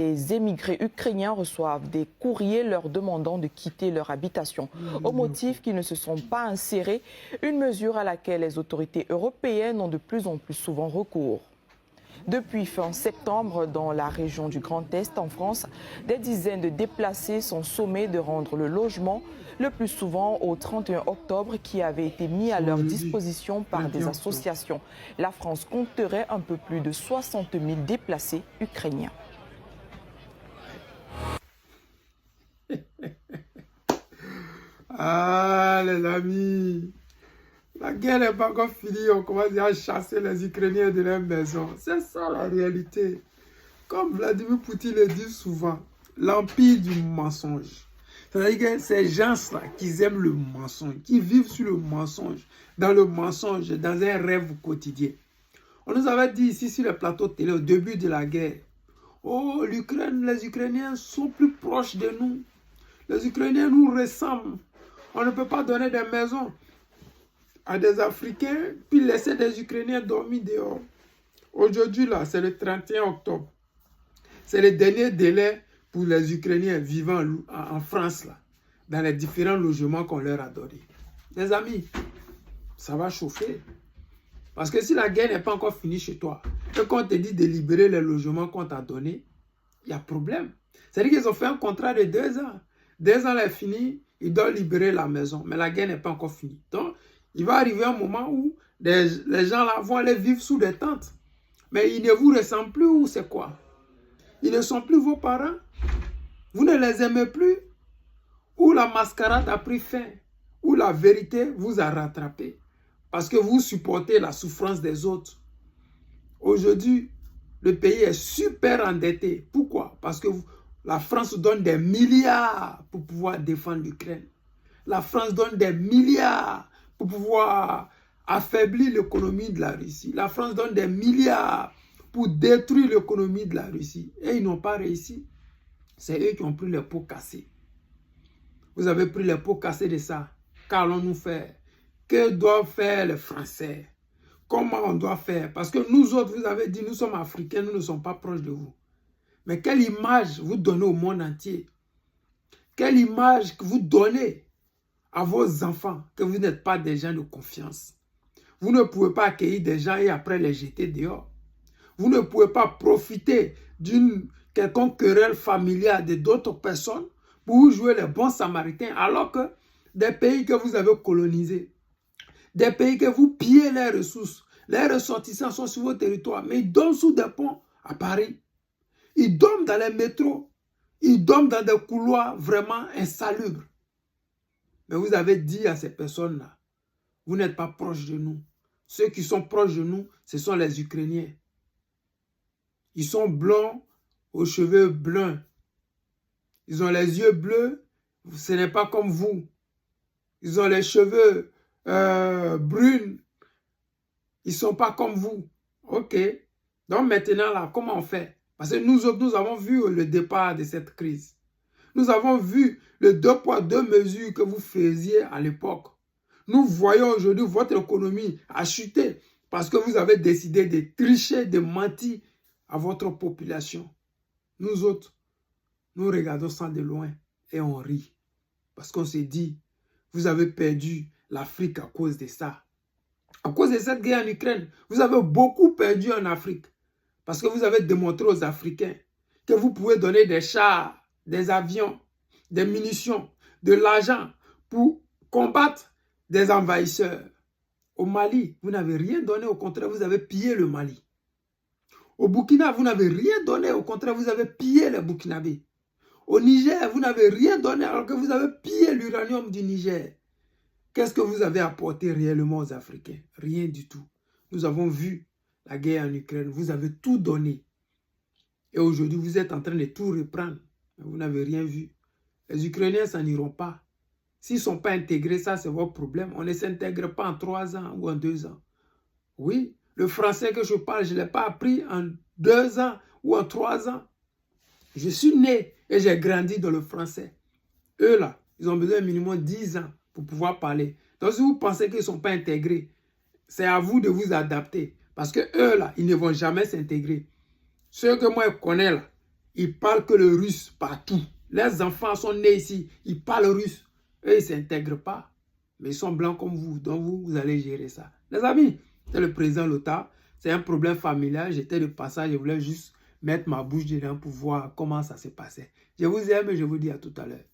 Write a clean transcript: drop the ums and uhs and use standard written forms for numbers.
Les émigrés ukrainiens reçoivent des courriers leur demandant de quitter leur habitation au motif qu'ils ne se sont pas insérés, une mesure à laquelle les autorités européennes ont de plus en plus souvent recours. Depuis fin septembre, dans la région du Grand Est en France, des dizaines de déplacés sont sommés de rendre le logement, le plus souvent au 31 octobre, qui avait été mis à leur disposition par des associations. La France compterait un peu plus de 60 000 déplacés ukrainiens. Ah, les amis, la guerre n'est pas encore finie, on commence à chasser les Ukrainiens de leur maison. C'est ça la réalité. Comme Vladimir Poutine le dit souvent, l'empire du mensonge. C'est-à-dire que ces gens-là qui aiment le mensonge, qui vivent sur le mensonge, dans un rêve quotidien. On nous avait dit ici sur le plateau télé au début de la guerre, oh, l'Ukraine, les Ukrainiens sont plus proches de nous. Les Ukrainiens nous ressemblent. On ne peut pas donner des maisons à des Africains, puis laisser des Ukrainiens dormir dehors. Aujourd'hui, là, c'est le 31 octobre. C'est le dernier délai pour les Ukrainiens vivant en France, là, dans les différents logements qu'on leur a donnés. Les amis, ça va chauffer. Parce que si la guerre n'est pas encore finie chez toi, et qu'on te dit de libérer les logements qu'on t'a donnés, il y a problème. C'est-à-dire qu'ils ont fait un contrat de 2 ans. 2 ans est fini, ils doivent libérer la maison. Mais la guerre n'est pas encore finie. Donc, il va arriver un moment où les gens là vont aller vivre sous des tentes. Mais ils ne vous ressemblent plus ou c'est quoi? Ils ne sont plus vos parents? Vous ne les aimez plus? Ou la mascarade a pris fin? Ou la vérité vous a rattrapé? Parce que vous supportez la souffrance des autres. Aujourd'hui, le pays est super endetté. Pourquoi? Parce que la France donne des milliards pour pouvoir défendre l'Ukraine. La France donne des milliards pour pouvoir affaiblir l'économie de la Russie. La France donne des milliards pour détruire l'économie de la Russie. Et ils n'ont pas réussi. C'est eux qui ont pris les pots cassés. Vous avez pris les pots cassés de ça. Qu'allons-nous faire? Que doivent faire les Français? Comment on doit faire? Parce que nous autres, vous avez dit, nous sommes Africains, nous ne sommes pas proches de vous. Mais quelle image vous donnez au monde entier? Quelle image que vous donnez à vos enfants que vous n'êtes pas des gens de confiance? Vous ne pouvez pas accueillir des gens et après les jeter dehors. Vous ne pouvez pas profiter d'une quelconque querelle familiale de d'autres personnes pour vous jouer les bons samaritains alors que des pays que vous avez colonisés, des pays que vous pillez les ressources, les ressortissants sont sur vos territoires, mais ils dorment sous des ponts à Paris. Ils dorment dans les métros. Ils dorment dans des couloirs vraiment insalubres. Mais vous avez dit à ces personnes-là, vous n'êtes pas proches de nous. Ceux qui sont proches de nous, ce sont les Ukrainiens. Ils sont blonds aux cheveux bruns. Ils ont les yeux bleus, ce n'est pas comme vous. Ils ont les cheveux bruns. Ils ne sont pas comme vous. Ok. Donc maintenant, là, comment on fait? Parce que nous avons vu le départ de cette crise. Nous avons vu le 2 poids 2 mesures que vous faisiez à l'époque. Nous voyons aujourd'hui votre économie a chuté parce que vous avez décidé de tricher, de mentir à votre population. Nous autres, nous regardons ça de loin et on rit. Parce qu'on s'est dit, vous avez perdu l'Afrique à cause de ça. À cause de cette guerre en Ukraine, vous avez beaucoup perdu en Afrique. Parce que vous avez démontré aux Africains que vous pouvez donner des chars, des avions, des munitions, de l'argent pour combattre des envahisseurs. Au Mali, vous n'avez rien donné, au contraire, vous avez pillé le Mali. Au Burkina, vous n'avez rien donné, au contraire, vous avez pillé les Burkinabés. Au Niger, vous n'avez rien donné alors que vous avez pillé l'uranium du Niger. Qu'est-ce que vous avez apporté réellement aux Africains? Rien du tout. Nous avons vu la guerre en Ukraine, vous avez tout donné. Et aujourd'hui, vous êtes en train de tout reprendre. Mais vous n'avez rien vu. Les Ukrainiens s'en iront pas. S'ils ne sont pas intégrés, ça c'est votre problème. On ne s'intègre pas en 3 ans ou en 2 ans. Oui, le français que je parle, je ne l'ai pas appris en 2 ans ou en 3 ans. Je suis né et j'ai grandi dans le français. Eux là, ils ont besoin minimum 10 ans pour pouvoir parler. Donc si vous pensez qu'ils ne sont pas intégrés, c'est à vous de vous adapter. Parce que eux là, ils ne vont jamais s'intégrer. Ceux que moi je connais là, Ils parlent que le russe partout. Les enfants sont nés ici, ils parlent russe. Eux, ils ne s'intègrent pas. Mais ils sont blancs comme vous, donc vous allez gérer ça. Les amis, c'est le président Lothar. C'est un problème familial. J'étais de passage, je voulais juste mettre ma bouche dedans pour voir comment ça s'est passé. Je vous aime et je vous dis à tout à l'heure.